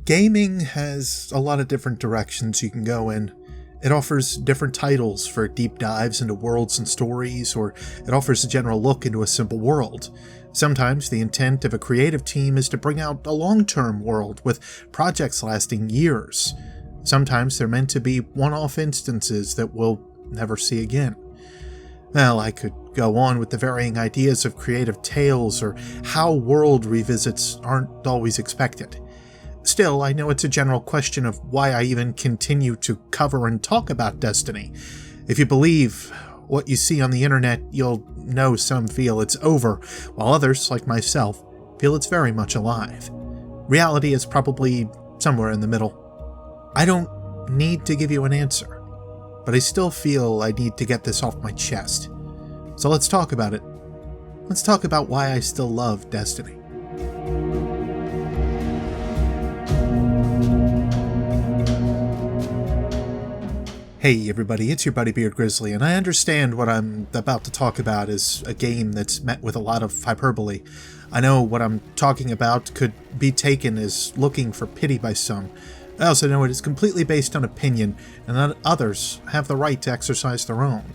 Gaming has a lot of different directions you can go in. It offers different titles for deep dives into worlds and stories, or it offers a general look into a simple world. Sometimes the intent of a creative team is to bring out a long-term world with projects lasting years. Sometimes they're meant to be one-off instances that we'll never see again. Well, I could go on with the varying ideas of creative tales or how world revisits aren't always expected. Still, I know it's a general question of why I even continue to cover and talk about Destiny. If you believe what you see on the internet, you'll know some feel it's over, while others, like myself, feel it's very much alive. Reality is probably somewhere in the middle. I don't need to give you an answer, but I still feel I need to get this off my chest. So let's talk about it. Let's talk about why I still love Destiny. Hey everybody, it's your buddy Beard Grizzly, and I understand what I'm about to talk about is a game that's met with a lot of hyperbole. I know what I'm talking about could be taken as looking for pity by some. I also know it is completely based on opinion, and that others have the right to exercise their own.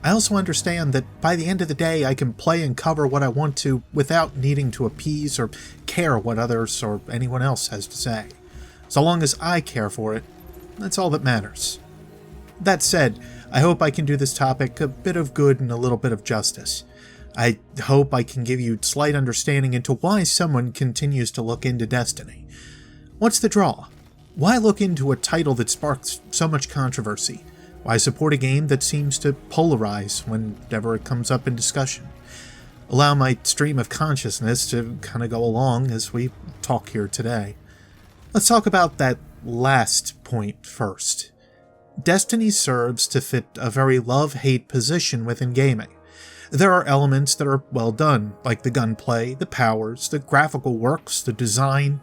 I also understand that by the end of the day I can play and cover what I want to without needing to appease or care what others or anyone else has to say. So long as I care for it, that's all that matters. That said, I hope I can do this topic a bit of good and a little bit of justice. I hope I can give you slight understanding into why someone continues to look into Destiny. What's the draw? Why look into a title that sparks so much controversy? Why support a game that seems to polarize whenever it comes up in discussion? Allow my stream of consciousness to kind of go along as we talk here today. Let's talk about that last point first. Destiny serves to fit a very love-hate position within gaming. There are elements that are well done, like the gunplay, the powers, the graphical works, the design.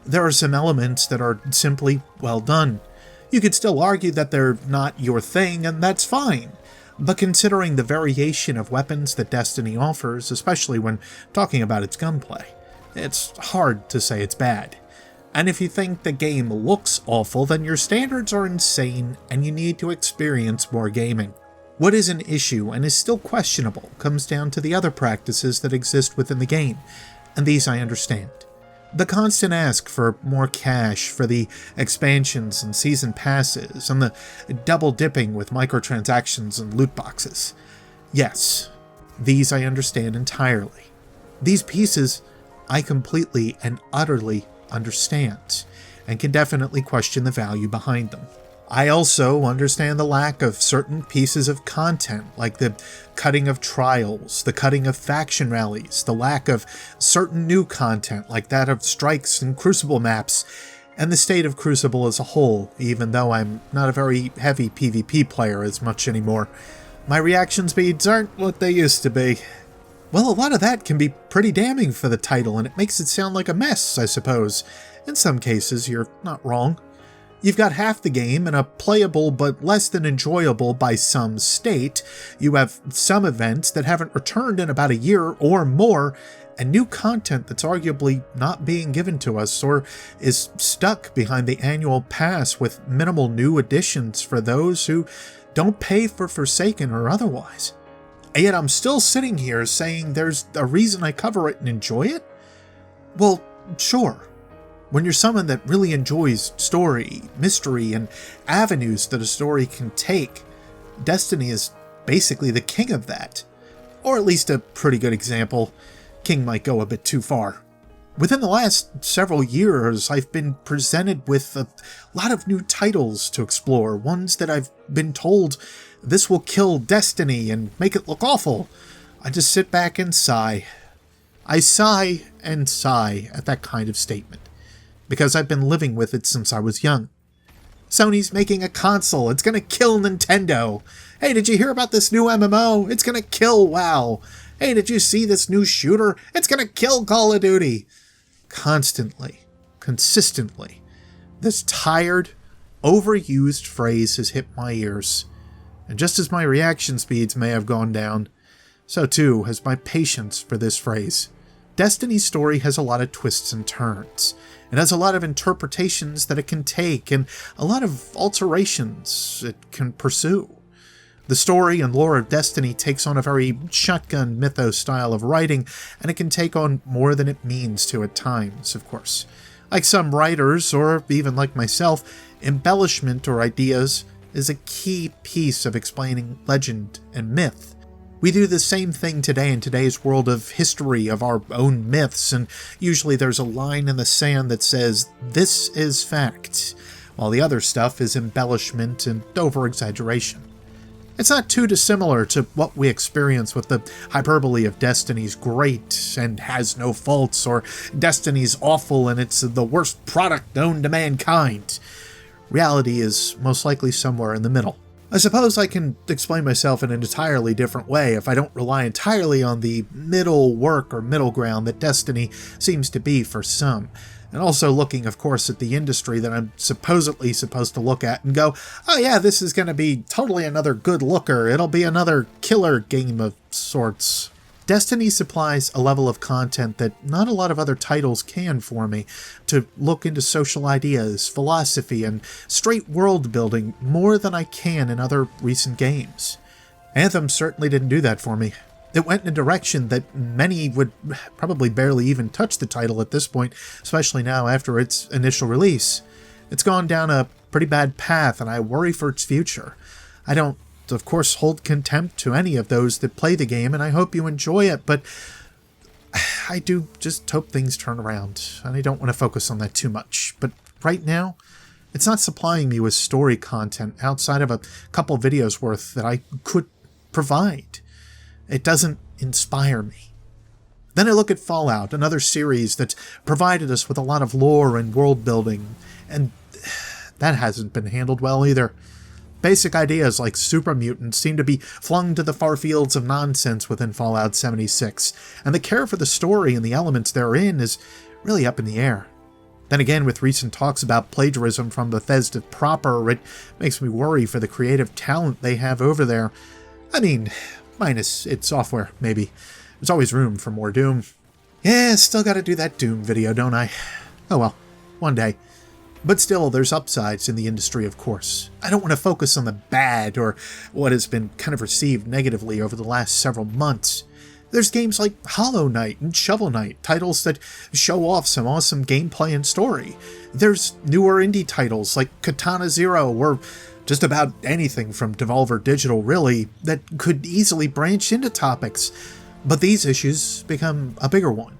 There are some elements that are simply well done. You could still argue that they're not your thing, and that's fine. But considering the variation of weapons that Destiny offers, especially when talking about its gunplay, it's hard to say it's bad. And if you think the game looks awful, then your standards are insane and you need to experience more gaming. What is an issue and is still questionable comes down to the other practices that exist within the game, and these I understand. The constant ask for more cash for the expansions and season passes, and the double dipping with microtransactions and loot boxes. Yes, these I understand entirely. These pieces I completely and utterly understand, and can definitely question the value behind them. I also understand the lack of certain pieces of content, like the cutting of trials, the cutting of faction rallies, the lack of certain new content like that of strikes and Crucible maps, and the state of Crucible as a whole, even though I'm not a very heavy PvP player as much anymore. My reaction speeds aren't what they used to be. Well, a lot of that can be pretty damning for the title, and it makes it sound like a mess, I suppose. In some cases, you're not wrong. You've got half the game in a playable but less than enjoyable by some state. You have some events that haven't returned in about a year or more, and new content that's arguably not being given to us or is stuck behind the annual pass with minimal new additions for those who don't pay for Forsaken or otherwise. And yet I'm still sitting here saying there's a reason I cover it and enjoy it? Well, sure. When you're someone that really enjoys story, mystery, and avenues that a story can take, Destiny is basically the king of that. Or at least a pretty good example. King might go a bit too far. Within the last several years, I've been presented with a lot of new titles to explore, ones that I've been told this will kill Destiny and make it look awful. I just sit back and sigh. I sigh and sigh at that kind of statement, because I've been living with it since I was young. Sony's making a console, it's gonna kill Nintendo. Hey, did you hear about this new MMO? It's gonna kill WoW. Hey, did you see this new shooter? It's gonna kill Call of Duty. Constantly, consistently, this tired, overused phrase has hit my ears. And just as my reaction speeds may have gone down, so too has my patience for this phrase. Destiny's story has a lot of twists and turns. It has a lot of interpretations that it can take, and a lot of alterations it can pursue. The story and lore of Destiny takes on a very shotgun mythos style of writing, and it can take on more than it means to at times, of course. Like some writers, or even like myself, embellishment or ideas is a key piece of explaining legend and myth. We do the same thing today in today's world of history, of our own myths, and usually there's a line in the sand that says, "This is fact," while the other stuff is embellishment and over-exaggeration. It's not too dissimilar to what we experience with the hyperbole of Destiny's great and has no faults, or Destiny's awful and it's the worst product known to mankind. Reality is most likely somewhere in the middle. I suppose I can explain myself in an entirely different way if I don't rely entirely on the middle work or middle ground that Destiny seems to be for some. And also looking, of course, at the industry that I'm supposedly supposed to look at and go, oh yeah, this is going to be totally another good looker. It'll be another killer game of sorts. Destiny supplies a level of content that not a lot of other titles can for me, to look into social ideas, philosophy, and straight world building more than I can in other recent games. Anthem certainly didn't do that for me. It went in a direction that many would probably barely even touch the title at this point, especially now after its initial release. It's gone down a pretty bad path, and I worry for its future. I don't, of course, hold contempt to any of those that play the game, and I hope you enjoy it, but I do just hope things turn around, and I don't want to focus on that too much. But right now, it's not supplying me with story content outside of a couple videos worth that I could provide. It doesn't inspire me. Then I look at Fallout, another series that's provided us with a lot of lore and world building, and that hasn't been handled well either. Basic ideas like super mutants seem to be flung to the far fields of nonsense within Fallout 76, and the care for the story and the elements therein is really up in the air. Then again, with recent talks about plagiarism from Bethesda proper, it makes me worry for the creative talent they have over there. I mean, minus its software, maybe. There's always room for more Doom. Yeah, still gotta do that Doom video, don't I? Oh well, one day. But still, there's upsides in the industry, of course. I don't want to focus on the bad, or what has been kind of received negatively over the last several months. There's games like Hollow Knight and Shovel Knight, titles that show off some awesome gameplay and story. There's newer indie titles like Katana Zero, or just about anything from Devolver Digital, really, that could easily branch into topics. But these issues become a bigger one.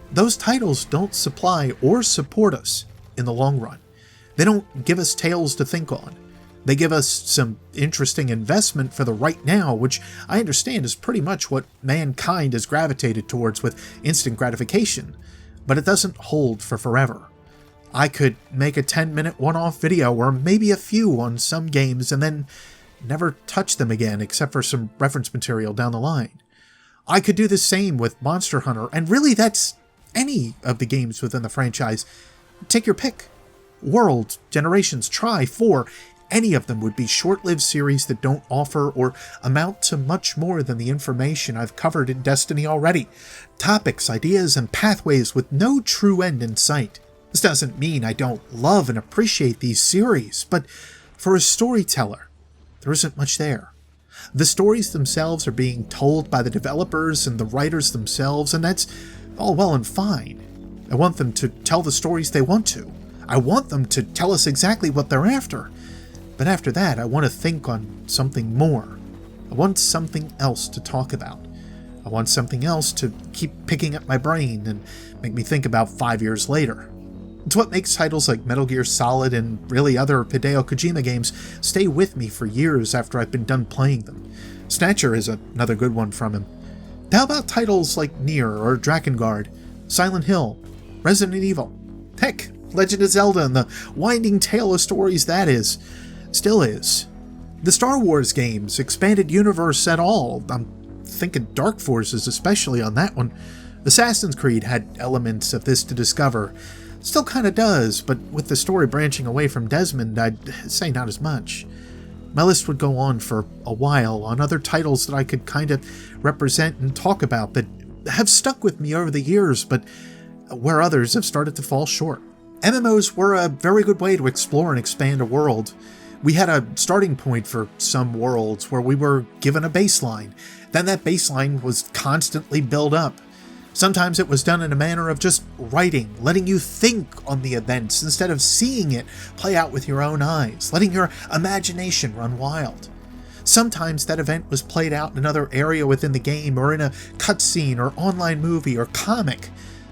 Those titles don't supply or support us in the long run. They don't give us tales to think on. They give us some interesting investment for the right now, which I understand is pretty much what mankind has gravitated towards with instant gratification, but it doesn't hold for forever. I could make a 10-minute one-off video, or maybe a few on some games, and then never touch them again except for some reference material down the line. I could do the same with Monster Hunter, and really that's any of the games within the franchise. Take your pick. World, Generations, Try, 4, any of them would be short-lived series that don't offer or amount to much more than the information I've covered in Destiny already. Topics, ideas, and pathways with no true end in sight. This doesn't mean I don't love and appreciate these series, but for a storyteller, there isn't much there. The stories themselves are being told by the developers and the writers themselves, and that's all well and fine. I want them to tell the stories they want to. I want them to tell us exactly what they're after. But after that, I want to think on something more. I want something else to talk about. I want something else to keep picking at my brain and make me think about 5 years later. It's what makes titles like Metal Gear Solid and really other Hideo Kojima games stay with me for years after I've been done playing them. Snatcher is another good one from him. How about titles like Nier or Drakengard, Silent Hill, Resident Evil? Heck, Legend of Zelda and the winding tale of stories that is, still is. The Star Wars games, expanded universe at all. I'm thinking Dark Forces especially on that one. Assassin's Creed had elements of this to discover. Still kinda does, but with the story branching away from Desmond, I'd say not as much. My list would go on for a while on other titles that I could kinda represent and talk about that have stuck with me over the years, but where others have started to fall short. MMOs were a very good way to explore and expand a world. We had a starting point for some worlds where we were given a baseline. Then that baseline was constantly built up. Sometimes it was done in a manner of just writing, letting you think on the events instead of seeing it play out with your own eyes, letting your imagination run wild. Sometimes that event was played out in another area within the game, or in a cutscene or online movie or comic,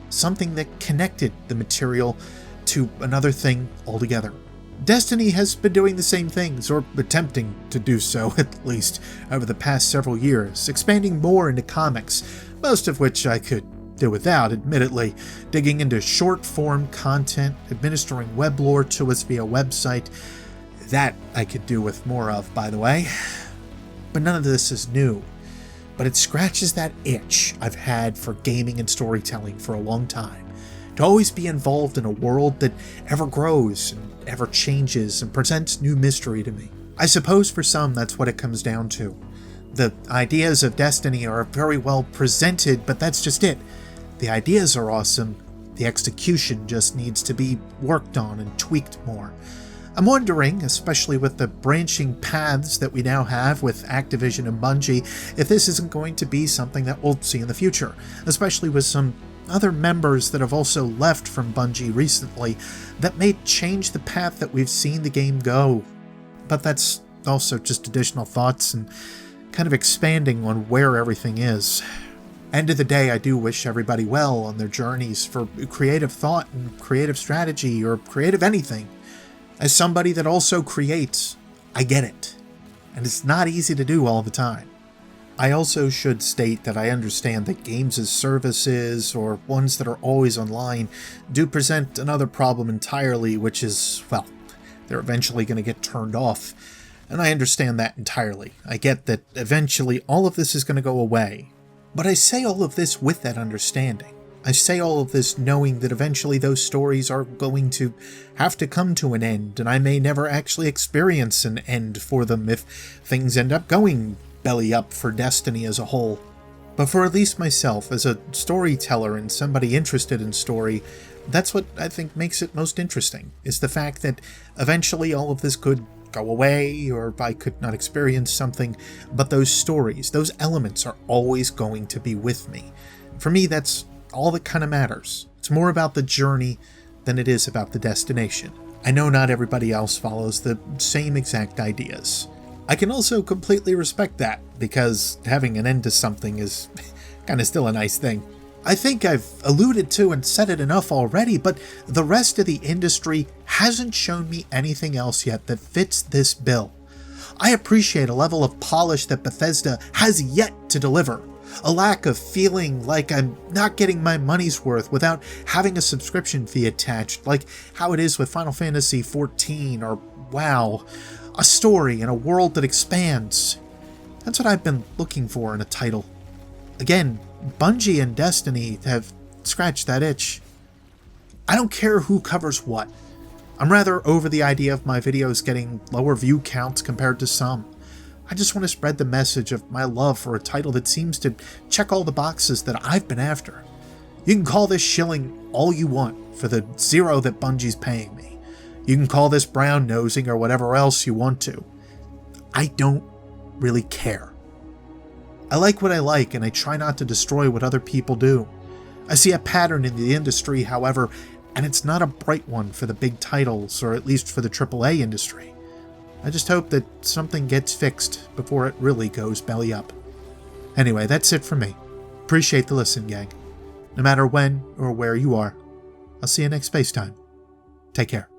something that connected the material to another thing altogether. Destiny has been doing the same things, or attempting to do so at least, over the past several years, expanding more into comics, most of which I could do without, admittedly, digging into short-form content, administering web lore to us via website. That I could do with more of, by the way. But none of this is new. But it scratches that itch I've had for gaming and storytelling for a long time. To always be involved in a world that ever grows and ever changes and presents new mystery to me. I suppose for some that's what it comes down to. The ideas of Destiny are very well presented, but that's just it. The ideas are awesome. The execution just needs to be worked on and tweaked more. I'm wondering, especially with the branching paths that we now have with Activision and Bungie, if this isn't going to be something that we'll see in the future, especially with some other members that have also left from Bungie recently that may change the path that we've seen the game go. But that's also just additional thoughts and kind of expanding on where everything is. End of the day, I do wish everybody well on their journeys for creative thought and creative strategy or creative anything. As somebody that also creates, I get it. And it's not easy to do all the time. I also should state that I understand that games as services, or ones that are always online, do present another problem entirely, which is, well, they're eventually going to get turned off. And I understand that entirely. I get that eventually all of this is going to go away. But I say all of this with that understanding. I say all of this knowing that eventually those stories are going to have to come to an end, and I may never actually experience an end for them if things end up going belly up for Destiny as a whole. But for at least myself, as a storyteller and somebody interested in story, that's what I think makes it most interesting, is the fact that eventually all of this could go away, or I could not experience something, but those stories, those elements are always going to be with me. For me, that's all that kind of matters. It's more about the journey than it is about the destination. I know not everybody else follows the same exact ideas. I can also completely respect that, because having an end to something is kind of still a nice thing. I think I've alluded to and said it enough already, but the rest of the industry hasn't shown me anything else yet that fits this bill. I appreciate a level of polish that Bethesda has yet to deliver. A lack of feeling like I'm not getting my money's worth without having a subscription fee attached, like how it is with Final Fantasy XIV or WoW. A story and a world that expands. That's what I've been looking for in a title. Again, Bungie and Destiny have scratched that itch. I don't care who covers what. I'm rather over the idea of my videos getting lower view counts compared to some. I just want to spread the message of my love for a title that seems to check all the boxes that I've been after. You can call this shilling all you want for the zero that Bungie's paying me. You can call this brown nosing or whatever else you want to. I don't really care. I like what I like, and I try not to destroy what other people do. I see a pattern in the industry, however, and it's not a bright one for the big titles, or at least for the AAA industry. I just hope that something gets fixed before it really goes belly up. Anyway, that's it for me. Appreciate the listen, gang. No matter when or where you are, I'll see you next space time. Take care.